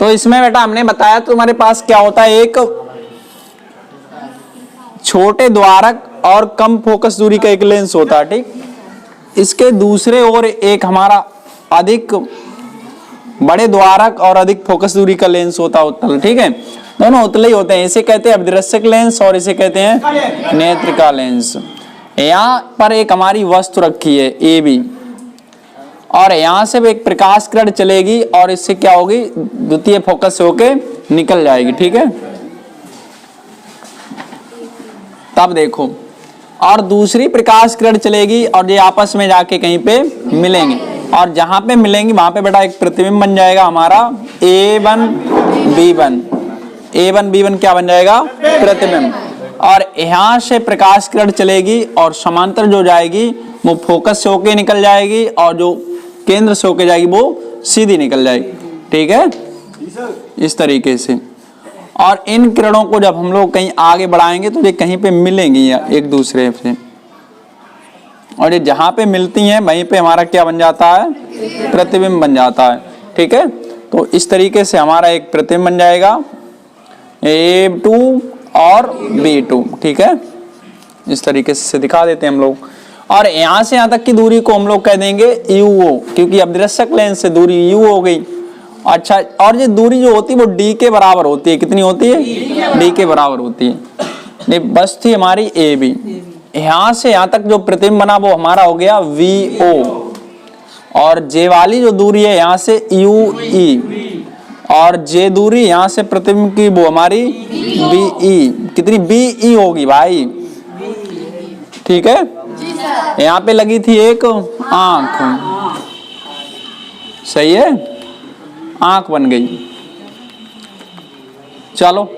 तो इसमें बेटा हमने बताया तुम्हारे पास क्या होता है, एक छोटे द्वारक और कम फोकस दूरी का एक लेंस होता है, ठीक। इसके दूसरे ओर एक हमारा अधिक बड़े द्वारक और अधिक फोकस दूरी का लेंस होता है, उत्तल, ठीक है। दोनों उत्तल ही होते हैं। इसे कहते हैं अभिदृश्यक लेंस और इसे कहते हैं नेत्रिका लेंस। यहाँ पर एक हमारी वस्तु रखी है ए बी, और यहाँ से भी एक प्रकाश किरण चलेगी और इससे क्या होगी, द्वितीय फोकस होके निकल जाएगी, ठीक है। तब देखो, और दूसरी प्रकाश किरण चलेगी और ये आपस में जाके कहीं पे मिलेंगे, और जहां पे मिलेंगी वहां पे बेटा एक प्रतिबिंब बन जाएगा हमारा A1 B1। A1 B1 क्या बन जाएगा, प्रतिबिंब। और यहाँ से प्रकाश किरण चलेगी और समांतर जो जाएगी वो फोकस से होके निकल जाएगी, और जो केंद्र से होके जाएगी वो सीधी निकल जाएगी, ठीक है, इस तरीके से। और इन किरणों को जब हम लोग कहीं आगे बढ़ाएंगे तो ये कहीं पे मिलेंगी एक दूसरे से, और ये जहां पे मिलती हैं वहीं पे हमारा क्या बन जाता है, प्रतिबिंब बन जाता है, ठीक है। तो इस तरीके से हमारा एक प्रतिबिंब बन जाएगा A2 और B2, ठीक है। इस तरीके से दिखा देते हैं हम लोग। और यहां से यहां तक की दूरी को हम लोग कह देंगे UO, क्योंकि अभिदृश्यक लेंस से दूरी U हो गई। अच्छा, और ये दूरी जो होती है वो D के बराबर होती है। कितनी होती है, D के बराबर होती है। ये बस थी हमारी AB। यहां से यहां तक जो प्रतिबिंब बना वो हमारा हो गया VO, और जे वाली जो दूरी है यहाँ से UE, और जे दूरी यहाँ से प्रतिबिंब की वो हमारी BE। कितनी BE होगी भाई, ठीक है। यहाँ पे लगी थी एक आंख, सही है, आंख बन गई। चलो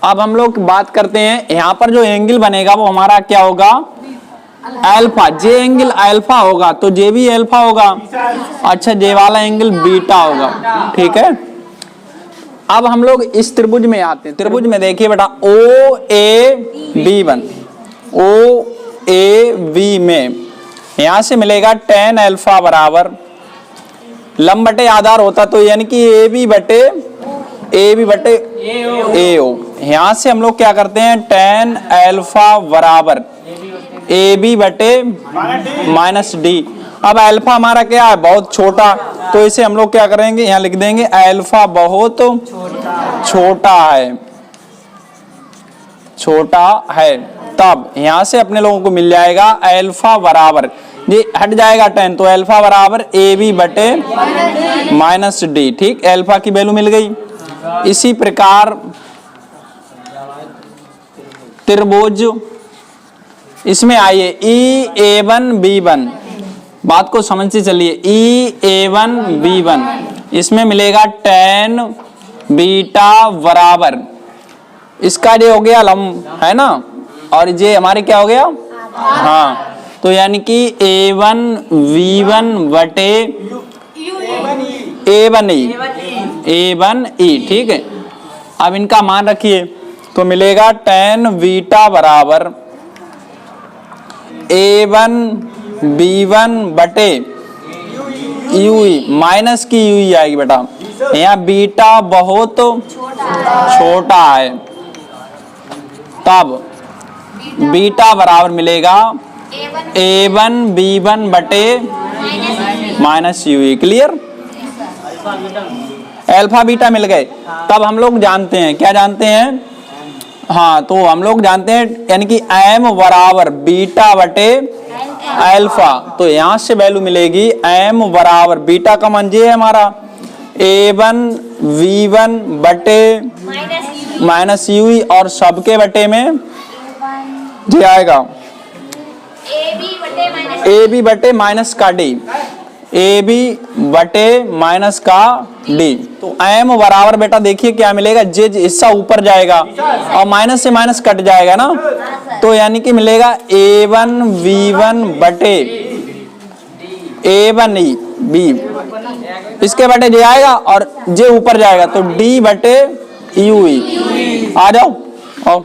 अब हम लोग बात करते हैं, यहाँ पर जो एंगल बनेगा वो हमारा क्या होगा, अल्फा। जे एंगल अल्फा होगा तो जे भी अल्फा होगा। अच्छा, जे वाला एंगल बीटा होगा, ठीक है। अब हम लोग इस त्रिभुज में आते हैं। त्रिभुज में देखिए बेटा OAB1, OAB में यहां से मिलेगा tan अल्फा बराबर लंब बटे आधार होता, तो यानी कि AB बटे AO। यहां से हम लोग क्या करते हैं, tan अल्फा बराबर AB बटे माइनस D। अब अल्फा हमारा क्या है, बहुत छोटा, तो इसे हम लोग क्या करेंगे, यहाँ लिख देंगे अल्फा बहुत छोटा है। तब यहां से अपने लोगों को मिल जाएगा अल्फा बराबर, ये हट जाएगा tan, तो अल्फा बराबर AB बटे माइनस D, ठीक। अल्फा की वैल्यू मिल गई। इसी प्रकार त्रिभुज इसमें आइए EA1 B1, बात को समझ से चलिए, EA1 B1 इसमें मिलेगा tan बीटा बराबर, इसका ये हो गया लंब है ना, और ये हमारे क्या हो गया, हाँ, तो यानी कि A1 V1 बटे A1E, ठीक है। अब इनका मान रखिए तो मिलेगा tan बीटा बराबर A1 B1 बटे UE, माइनस की UE आएगी बेटा, यहाँ बीटा बहुत छोटा है, तब बीटा बराबर मिलेगा A1 B1 बटे minus UE। Clear, alpha beta मिल गए। तब हम लोग जानते हैं, क्या जानते हैं, हाँ, तो हम लोग जानते हैं यानी कि M बराबर बीटा बटे अल्फा, तो यहां से वैल्यू मिलेगी M बराबर बीटा का मान ये है हमारा A1 V1 बटे माइनस UE, और सबके बटे में ये आएगा AB बटे माइनस का D, AB बटे माइनस का D। तो M बराबर बेटा देखिए क्या मिलेगा, जे हिस्सा ऊपर जाएगा और माइनस से माइनस कट जाएगा ना, तो यानी कि मिलेगा A1 V1 बटे A1E B, इसके बटे जे आएगा और जे ऊपर जाएगा तो D बटे UE। आ जाओ, आओ।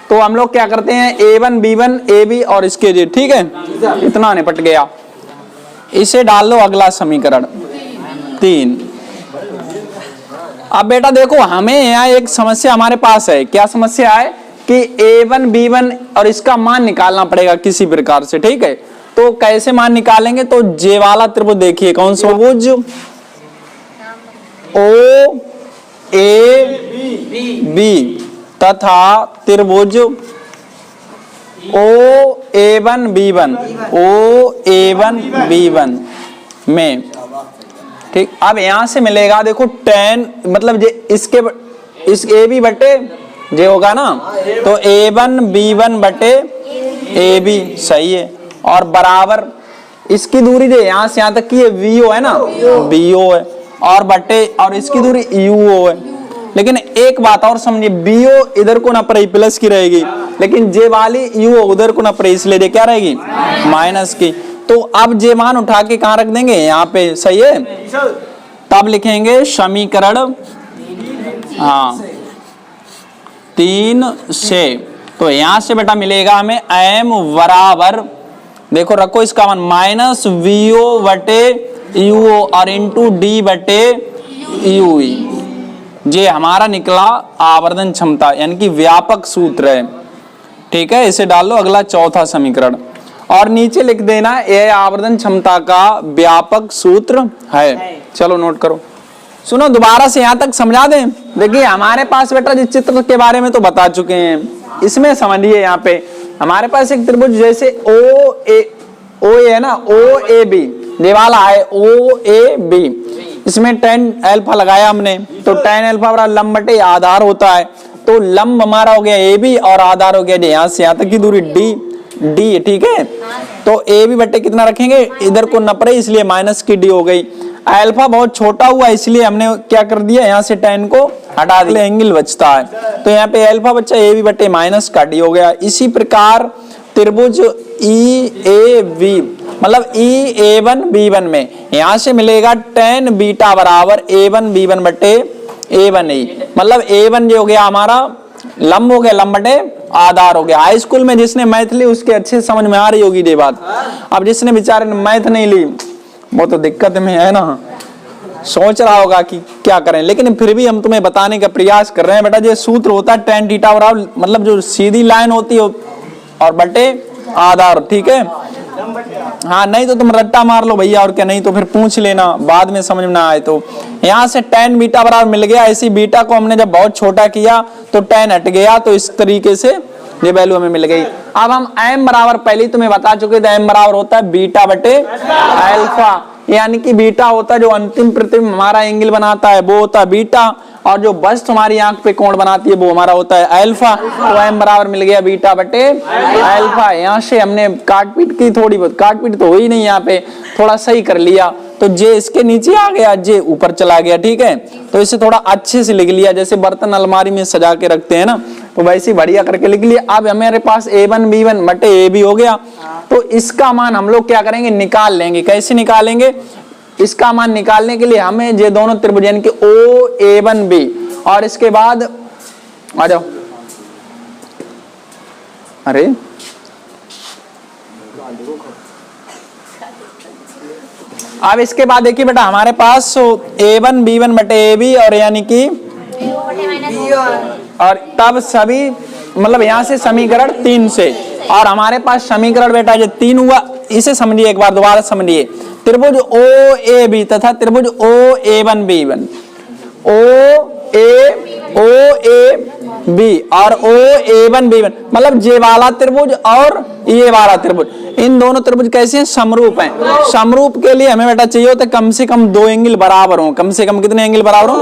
तो हम लोग क्या करते हैं, A1 B1 AB और इसके जे, ठीक है, इतना निपट गया। इसे डाल लो अगला समीकरण 3। अब बेटा देखो, हमें यहाँ एक समस्या हमारे पास है। क्या समस्या है कि a1 b1 और इसका मान निकालना पड़ेगा किसी प्रकार से, ठीक है। तो कैसे मान निकालेंगे? तो जे वाला त्रिभुज देखिए, कौन सा त्रिभुज? ओ ए बी तथा त्रिभुज ओ a1 b1, ओ a1 b1 में, ठीक। अब यहां से मिलेगा देखो tan, मतलब जे इसके इस ए बी बटे जे होगा ना, तो a1 b1 बटे ए बी, सही है। और बराबर इसकी दूरी जो यहां से यहां तक की vo है ना, bo है, और बटे और इसकी दूरी uo है। लेकिन एक बात और समझिए, bo इधर को ना पड़े प्लस की रहेगी, लेकिन जे वाली uo उधर को ना पड़े, इसलिए जे क्या रहेगी? माइनस की। तो अब जे मान उठा के कहां रख देंगे? यहाँ पे, सही है। तब लिखेंगे समीकरण, हाँ 3 से। तो यहां से बेटा मिलेगा हमें m बराबर, देखो रखो इसका मान, माइनस vo बटे uo और इंटू डी बटे ui। ये हमारा निकला आवर्धन क्षमता, यानी कि व्यापक सूत्र है, ठीक है। इसे डाल लो अगला चौथा समीकरण, और नीचे लिख देना यह आवर्धन क्षमता का व्यापक सूत्र है। चलो नोट करो, सुनो दोबारा से यहां तक समझा दें। देखिए हमारे पास बेटा जिस चित्र के बारे में तो बता चुके हैं, इसमें समझिए यहाँ पे हमारे पास एक त्रिभुज जैसे ओ ए है ना, ओ ए बी वाला है, ओ ए बी। इसमें tan अल्फा लगाया हमने, तो tan अल्फा बराबर लंब बटे आधार होता है। तो लंब हमारा हो गया ए बी और आधार हो गया यहाँ से यहाँ तक की दूरी डी, ठीक है। तो ए बी बटे कितना रखेंगे? इधर को न पड़े, इसलिए माइनस की डी हो गई। अल्फा बहुत छोटा हुआ, इसलिए हमने क्या कर दिया, यहाँ से tan को हटा दिया, एंगल बचता है। तो यहाँ पे अल्फा बच्चा ए बी बटे माइनस का डी हो गया। इसी प्रकार त्रिभुज ई ए बी, मतलब ई a1 b1 में यहां से मिलेगा tan बीटा बराबर a1 b1 बटे a1 e, मतलब a1 जो हो गया हमारा लंब हो गया, लंब बटे आधार हो गया। हाई स्कूल में जिसने मैथ ली उसके अच्छे समझ में आ रही होगी ये बात। अब जिसने बेचारे ने मैथ नहीं ली वो तो दिक्कत में है ना, सोच रहा होगा कि क्या करें, लेकिन फिर भी हम तुम्हें बताने का प्रयास कर रहे हैं। बेटा ये सूत्र होता है tan थीटा बराबर, मतलब जो सीधी लाइन होती है और बटे आधार, ठीक है। हाँ नहीं तो तुम रट्टा मार लो भैया, और क्या, नहीं तो फिर पूछ लेना बाद में समझ में ना आए तो। यहाँ से tan बीटा बराबर मिल गया। ऐसी बीटा को हमने जब बहुत छोटा किया तो tan हट गया, तो इस तरीके से ये वैल्यू हमें मिल गई। अब हम m बराबर पहले तुम्हें बता चुके थे, m बराबर होता है बीटा बटे अल्फा, यानी कि बीटा होता है जो अंतिम प्रतिबिंब हमारा एंगल बनाता है वो होता है बीटा, और जो बस तुम्हारी आंख पे कोण बनाती है वो हमारा होता है अल्फा। तो m बराबर मिल गया बीटा बटे अल्फा। यहाँ से हमने काटपीट की, थोड़ी बहुत काटपीट तो हुई नहीं, यहाँ पे थोड़ा सही कर लिया। तो जे इसके नीचे आ गया, जे ऊपर चला गया, ठीक है। तो इसे थोड़ा अच्छे से लिख लिया, जैसे बर्तन अलमारी में सजा के रखते हैं ना, तो वैसे ही बढ़िया करके लिख लिया। अब हमारे पास a1 b1 बटे a b हो गया। तो इसका मान हम लोग क्या करेंगे, निकाल लेंगे। कैसे निकालेंगे? इसका मान निकालने के लिए हमें ये दोनों त्रिभुज यानी कि ओ a1 b, और इसके बाद आ जाओ, अरे अब इसके बाद देखिए बेटा हमारे पास a1 b1 बटे a b, और यानी कि और तब सभी, मतलब यहां से समीकरण 3 से, और हमारे पास समीकरण बेटा जो 3 हुआ, इसे समझिए एक बार दोबारा समझिए। त्रिभुज ओ ए बी तथा त्रिभुज ओ a1 b1, O A B और ओ a1 b1, मतलब जे वाला त्रिभुज और ये वाला त्रिभुज, इन दोनों त्रिभुज कैसे हैं? समरूप हैं। समरूप के लिए हमें बेटा चाहिए होता है कम से कम 2 एंगल बराबर हो। कम से कम कितने एंगल बराबर हो?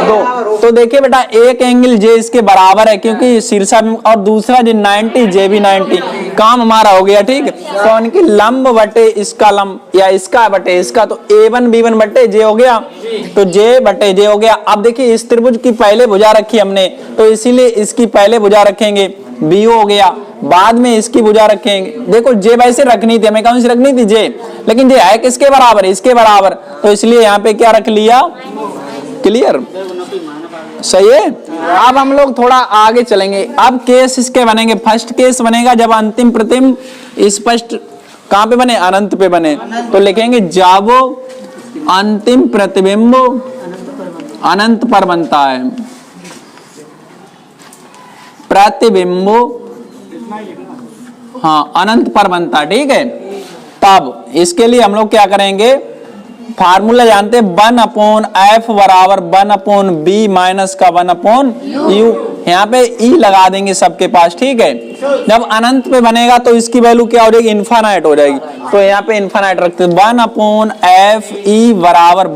2। तो देखिए बेटा एक एंगल जे इसके बराबर है क्योंकि शीर्षाभिमुख, और दूसरा जो 90 जे भी 90, काम हमारा हो गया, ठीक। तो इनकी लंब बटे इसका लंब या इसका बटे इसका, तो a1 b1 बटे जे हो गया, तो जे बटे जे हो गया। अब देखिए इस त्रिभुज की पहले भुजा रखी हमने, तो इसीलिए इसकी पहले भुजा रखेंगे, बी हो गया, बाद में इसकी भुजा रखेंगे। देखो जे वैसे रखनी थी, हमें कौन सी रखनी थी? जे, लेकिन जे है किसके बराबर? इसके बराबर, तो इसलिए यहाँ पे क्या रख लिया? क्लियर, सही है। अब हम लोग थोड़ा आगे चलेंगे। अब केस इसके बनेंगे, फर्स्ट केस बनेगा जब अंतिम प्रतिबिंब स्पष्ट कहाँ पे बने? अनंत पे बने। तो लिखेंगे जब अंतिम प्रतिबिंब अनंत पर बनता है, प्रतिबिंब हाँ अनंत पर बनता है, ठीक है। तब इसके लिए हम लोग क्या करेंगे, फार्मूला जानते हैं 1/f बराबर 1/b माइनस का 1/u, यहाँ पे ई लगा देंगे सबके पास, ठीक है। जब अनंत पे बनेगा तो इसकी वैल्यू क्या हो जाएगी, इन्फानाइट हो जाएगी, तो यहाँ पे इन्फानाइट रखते हैं 1/f ई बराबर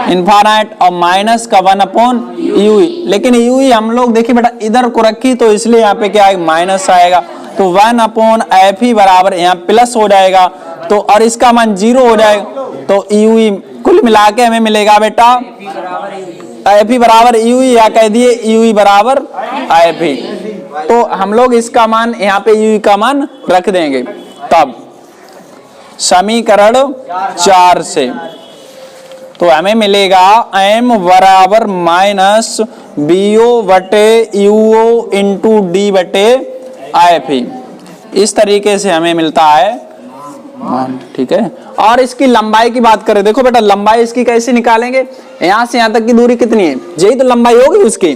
1/इन्फानाइट और माइनस का 1/u, लेकिन u हम लोग देखिए बेटा इधर को रखी तो इसलिए यहाँ पे क्या आएगा, माइनस आएगा, तो 1/f ई बराबर यहाँ प्लस हो जाएगा, तो और इसका मान 0 हो जाएगा, तो u कुल मिला के हमें मिलेगा बेटा f बराबर u या कह दिए u बराबर f, तो हम लोग इसका मान यहाँ पे u का मान रख देंगे। तब समीकरण 4 से तो हमें मिलेगा m बराबर माइनस bo बटे uo इंटू d बटे f, इस तरीके से हमें मिलता है, ठीक है। और इसकी लंबाई की बात करें, देखो बेटा लंबाई इसकी कैसे निकालेंगे, यहां से यहां तक की दूरी कितनी है, यही तो लंबाई होगी उसकी,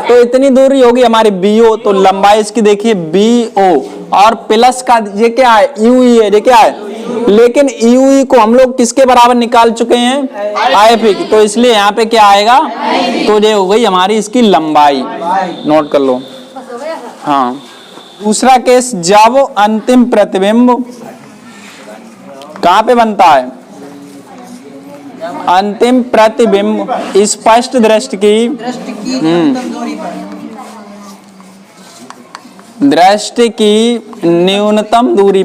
तो इतनी दूरी होगी हमारी BO, तो लंबाई इसकी देखिए BO और प्लस का ये क्या है UE है, ये क्या है, लेकिन UE को हम लोग किसके बराबर निकाल चुके हैं, IF, तो इसलिए यहाँ पे क्या आएगा, तो ये हो गई हमारी इसकी लंबाई, नोट कर लो। हाँ दूसरा केस, जब अंतिम प्रतिबिंब कहां पे बनता है, अंतिम प्रतिबिंब स्पष्ट दृष्टि की दृष्टि की न्यूनतम दूरी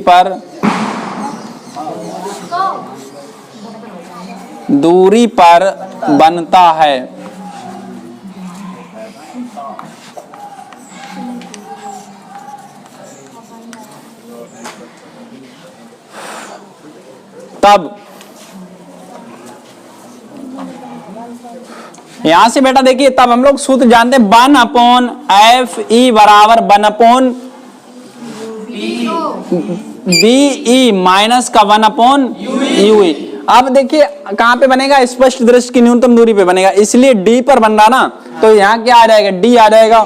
पर बनता है, तब यहां से बेटा देखिए, तब हम लोग सूत्र जानते हैं 1/f ई बराबर 1/be माइनस का 1/ue। अब देखिए कहां पे बनेगा, स्पष्ट दृष्टि की न्यूनतम दूरी पे बनेगा, इसलिए d पर बन रहा ना, तो यहाँ क्या आ जाएगा, d आ जाएगा,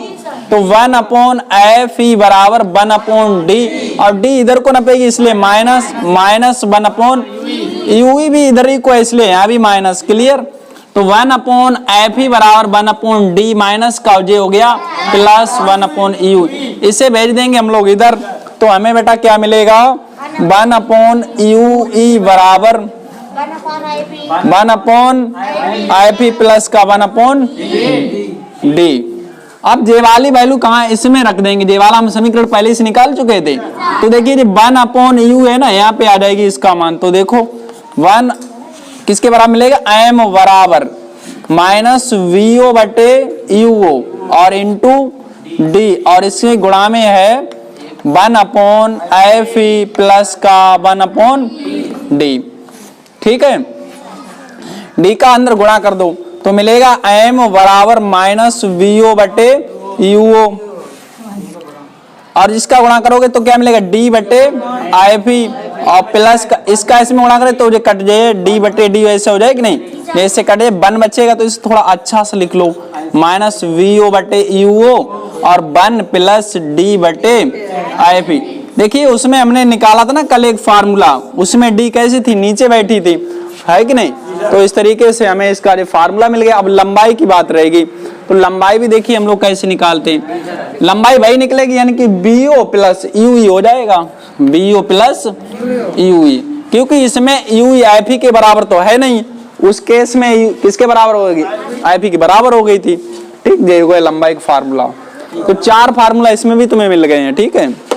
तो 1/f ई बराबर 1/d और d इधर को नपेगी इसलिए माइनस 1/ue भी इधर ही को है इसलिए यहाँ भी माइनस, क्लियर। तो 1/f ई बराबर 1/d माइनस का जे हो गया प्लस 1/u, इसे भेज देंगे हम लोग इधर, तो हमें बेटा क्या मिलेगा 1/ue बराबर 1/f प्लस का 1/d। अब जे वाली वैल्यू कहाँ है, इसमें रख देंगे, जे वाला हम समीकरण पहले से निकाल चुके थे, तो देखिए 1/u है ना, यहाँ पे आ जाएगी इसका मान, तो देखो 1 किसके बराबर मिलेगा, m बराबर माइनस vo बटे uo और इंटू d और इसके गुणा में है 1/f प्लस का 1/d, ठीक है। d का अंदर गुणा कर दो तो मिलेगा m बराबर माइनस vo बटे uo और इसका गुणा करोगे तो क्या मिलेगा d बटे f और प्लस का इसका इसमें गुणा करें तो ये कट जाए d बटे d, ऐसे हो जाए कि नहीं, जैसे कटे 1 बचेगा तो इसे थोड़ा अच्छा से लिख लो, माइनस vo बटे uo और 1 प्लस d बटे f। देखिए उसमें हमने निकाला था ना कल एक फार्मूला, उसमें d कैसी थी, नीचे बैठी थी, है कि नहीं, तो इस तरीके से हमें इसका जो फार्मूला मिल गया। अब लंबाई की बात रहेगी, तो लंबाई भी देखिए हम लोग कैसे निकालते हैं, लंबाई वही निकलेगी यानी कि BO प्लस UE हो जाएगा, BO प्लस UE, क्योंकि इसमें UE IF के बराबर तो है नहीं, उस केस में किसके बराबर होगी, IF के बराबर हो गई थी, ठीक, ये हो गया लंबाई का फार्मूला। तो 4 फार्मूला इसमें भी तुम्हें मिल गए हैं, ठीक है।